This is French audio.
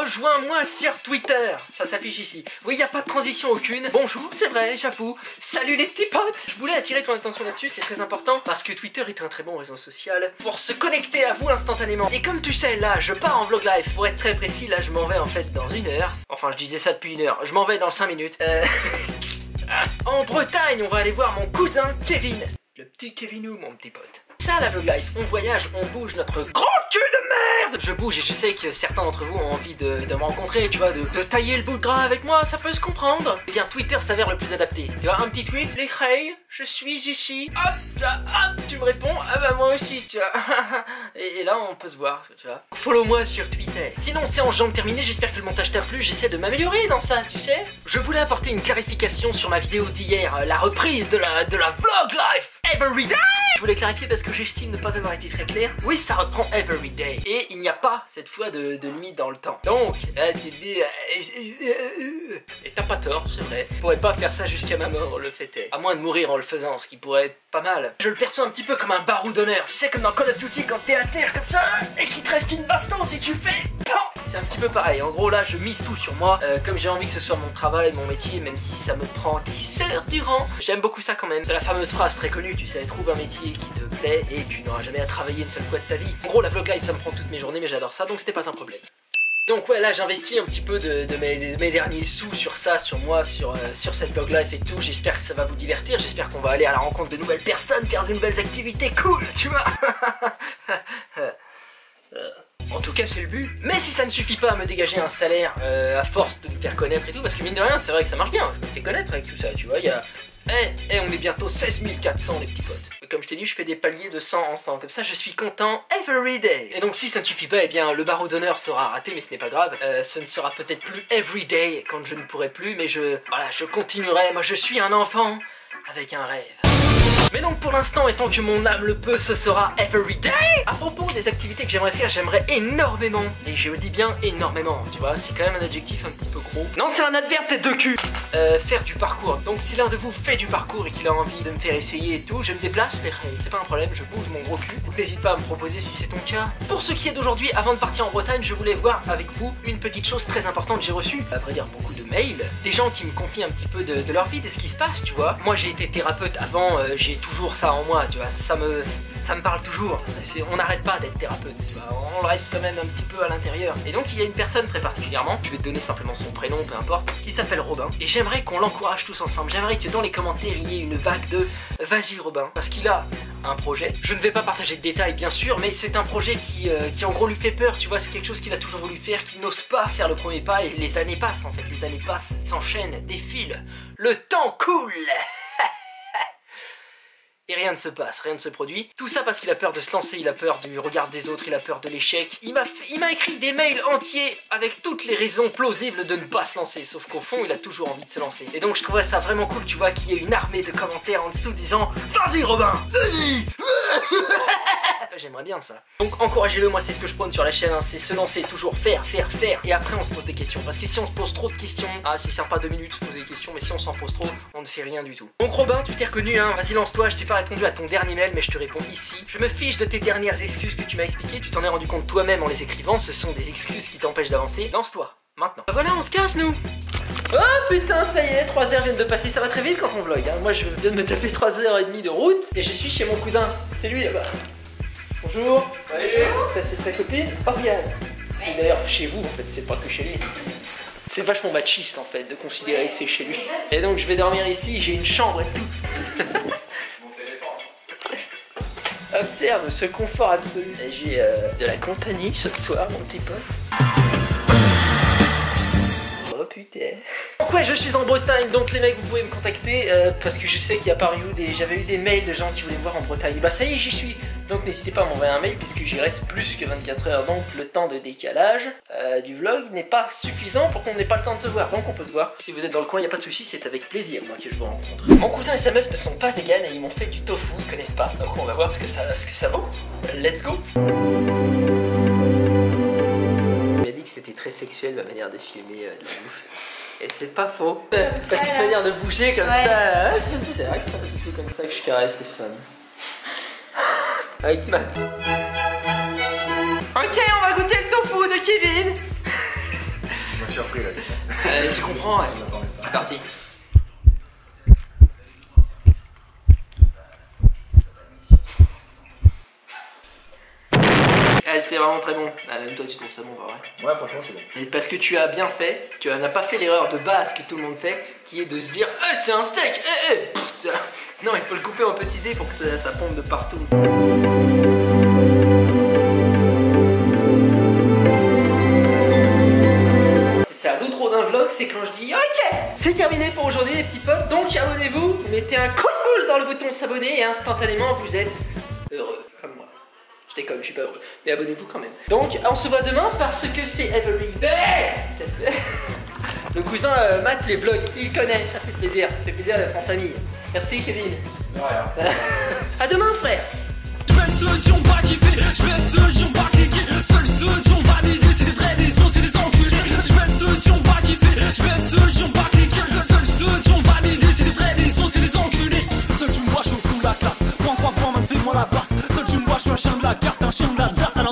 rejoins-moi sur Twitter. Ça s'affiche ici. Oui, il n'y a pas de transition aucune. Bonjour, c'est vrai, j'avoue. Salut les petits potes. Je voulais attirer ton attention là-dessus, c'est très important. Parce que Twitter est un très bon réseau social pour se connecter à vous instantanément. Et comme tu sais, là, je pars en vlog live. Pour être très précis, là, je m'en vais en fait dans 1 heure. Enfin, je disais ça depuis 1 heure. Je m'en vais dans 5 minutes. En Bretagne, on va aller voir mon cousin Kevin. Le petit Kevinou, mon petit pote. Ça, la vlog life, on voyage, on bouge notre grand cul de merde. Je bouge et je sais que certains d'entre vous ont envie de me rencontrer, tu vois, de tailler le bout de gras avec moi, ça peut se comprendre. Eh bien, Twitter s'avère le plus adapté. Tu vois, un petit tweet, les hey, je suis ici. Hop, tu me réponds, ah bah moi aussi, tu vois. et là, on peut se voir, tu vois. Follow-moi sur Twitter. Sinon, c'est en jambes terminées, j'espère que le montage t'a plu, j'essaie de m'améliorer dans ça, tu sais. Je voulais apporter une clarification sur ma vidéo d'hier, la reprise de la vlog life Everyday. Je voulais clarifier parce que j'estime ne pas avoir été très clair. Oui, ça reprend Everyday. Et il n'y a pas, cette fois, de limite dans le temps. Donc, tu dis... Et t'as pas tort, c'est vrai. Je pourrais pas faire ça jusqu'à ma mort, le fait est. À moins de mourir en le faisant, ce qui pourrait être pas mal. Je le perçois un petit peu comme un barreau d'honneur. Tu sais, comme dans Call of Duty, quand t'es à terre comme ça, et qu'il te reste une baston si tu fais... C'est un petit peu pareil. En gros, là, je mise tout sur moi. Comme j'ai envie que ce soit mon travail, mon métier, même si ça me prend des heures durant. J'aime beaucoup ça quand même. C'est la fameuse phrase très connue, tu sais, trouve un métier qui te plaît et tu n'auras jamais à travailler une seule fois de ta vie. En gros, la vlog life, ça me prend toutes mes journées, mais j'adore ça, donc c'était pas un problème. Donc ouais, là j'investis un petit peu de mes derniers sous sur ça, sur moi, sur cette vlog life et tout. J'espère que ça va vous divertir, j'espère qu'on va aller à la rencontre de nouvelles personnes, faire de nouvelles activités cool, tu vois. En tout cas c'est le but. Mais si ça ne suffit pas à me dégager un salaire à force de me faire connaître et tout, parce que mine de rien c'est vrai que ça marche bien, je me fais connaître avec tout ça, tu vois, il y a... on est bientôt 16 400 les petits potes. Et comme je t'ai dit, je fais des paliers de 100 en 100, comme ça je suis content everyday. Et donc si ça ne suffit pas, eh bien le barreau d'honneur sera raté, mais ce n'est pas grave. Ce ne sera peut-être plus everyday quand je ne pourrai plus, mais je continuerai, moi je suis un enfant avec un rêve. Mais donc pour l'instant, et tant que mon âme le peut, ce sera everyday. À propos des activités que j'aimerais faire, j'aimerais énormément, et je dis bien énormément, tu vois, c'est quand même un adjectif un petit peu gros. Non, c'est un adverbe tête de cul. Faire du parcours. Donc si l'un de vous fait du parcours et qu'il a envie de me faire essayer et tout, je me déplace, c'est pas un problème, je bouge mon gros cul. Donc n'hésite pas à me proposer si c'est ton cas. Pour ce qui est d'aujourd'hui, avant de partir en Bretagne, je voulais voir avec vous une petite chose très importante. J'ai reçu, à vrai dire, beaucoup de mails, des gens qui me confient un petit peu de leur vie, de ce qui se passe, tu vois. Moi j'ai été thérapeute avant, j'ai toujours ça en moi, tu vois, ça me parle toujours. On n'arrête pas d'être thérapeute, tu vois, on le reste quand même un petit peu à l'intérieur. Et donc il y a une personne très particulièrement, je vais te donner simplement son prénom, peu importe, qui s'appelle Robin. Et j'aimerais qu'on l'encourage tous ensemble, j'aimerais que dans les commentaires il y ait une vague de « Vas-y Robin », parce qu'il a un projet. Je ne vais pas partager de détails bien sûr, mais c'est un projet qui en gros lui fait peur, tu vois, c'est quelque chose qu'il a toujours voulu faire, qu'il n'ose pas faire le premier pas, et les années passent en fait, les années passent, s'enchaînent, défilent, le temps coule. Et rien ne se passe, rien ne se produit. Tout ça parce qu'il a peur de se lancer, il a peur du regard des autres, il a peur de l'échec. Il m'a écrit des mails entiers avec toutes les raisons plausibles de ne pas se lancer. Sauf qu'au fond, il a toujours envie de se lancer. Et donc je trouvais ça vraiment cool, tu vois, qu'il y ait une armée de commentaires en dessous disant « Vas-y Robin, vas-y !» J'aimerais bien ça. Donc encouragez-le, moi c'est ce que je prône sur la chaîne, hein, c'est se lancer, toujours faire. Et après on se pose des questions. Parce que si on se pose trop de questions, ça sert pas 2 minutes de se poser des questions, mais si on s'en pose trop, on ne fait rien du tout. Donc Robin, tu t'es reconnu, hein, vas-y lance-toi, je t'ai pas répondu à ton dernier mail, mais je te réponds ici. Je me fiche de tes dernières excuses que tu m'as expliquées, tu t'en es rendu compte toi-même en les écrivant, ce sont des excuses qui t'empêchent d'avancer. Lance-toi, maintenant. Voilà, on se casse nous. Oh putain, ça y est, 3 heures viennent de passer, ça va très vite quand on vlog, hein. Moi je viens de me taper 3h30 de route, et je suis chez mon cousin, c'est lui là-bas. Bonjour. Salut. Ça c'est sa copine, Oriane. Et d'ailleurs chez vous en fait, c'est pas que chez lui. C'est vachement machiste en fait de considérer que c'est chez lui. Et donc je vais dormir ici, j'ai une chambre et tout. Observe ce confort absolu. J'ai de la compagnie ce soir mon petit pote. Oh putain. Donc ouais, je suis en Bretagne, donc les mecs vous pouvez me contacter parce que je sais qu'il y a j'avais eu des mails de gens qui voulaient me voir en Bretagne. Et bah ça y est, j'y suis. Donc n'hésitez pas à m'envoyer un mail puisque j'y reste plus que 24 heures. Donc le temps de décalage du vlog n'est pas suffisant pour qu'on n'ait pas le temps de se voir. Donc on peut se voir. Si vous êtes dans le coin, il n'y a pas de souci, c'est avec plaisir moi que je vous rencontre. Mon cousin et sa meuf ne sont pas véganes et ils m'ont fait du tofu, ils connaissent pas. Donc on va voir ce que ça vaut. Let's go. Il m'a dit que c'était très sexuel ma manière de filmer de la bouffe. Et c'est pas faux. Petite manière de bouger comme ça. C'est vrai que c'est pas du tout comme ça que je caresse les femmes. Avec ma... Ok, on va goûter le tofu de Kevin. surpris là. Je comprends, ouais. C'est parti. C'est vraiment très bon. Ah, même toi tu trouves ça bon, pas vrai? Ouais, franchement c'est bon. Et parce que tu as bien fait, tu n'as pas fait l'erreur de base que tout le monde fait, qui est de se dire c'est un steak, non, il faut le couper en petits dés pour que ça pompe de partout. C'est ça, l'outro d'un vlog, c'est quand je dis ok, c'est terminé pour aujourd'hui les petits potes, donc abonnez-vous, vous mettez un coup de boule dans le bouton s'abonner et instantanément vous êtes heureux, comme moi. Je déconne, je suis pas heureux, mais abonnez-vous quand même. Donc on se voit demain parce que c'est Everyday. Le cousin Matt les vlogs, il connaît, ça fait plaisir d'être en famille. Merci Kevin. De rien. À demain frère. Je mets ceux qui ont pas kiffé, je mets ceux qui ont pas cliqué, seuls ceux qui ont validé, c'est des vrais, les autres c'est des enculés. Je mets ceux qui ont pas kiffé, je mets ceux qui ont pas cliqué, seuls ceux qui ont validé, c'est des vrais, les autres c'est des enculés. Seul tu me vois, je suis au fond de la classe, prends man, fais-moi la basse. Seul tu me vois, je suis un chien de la gare, c'est un chien de la gare, ça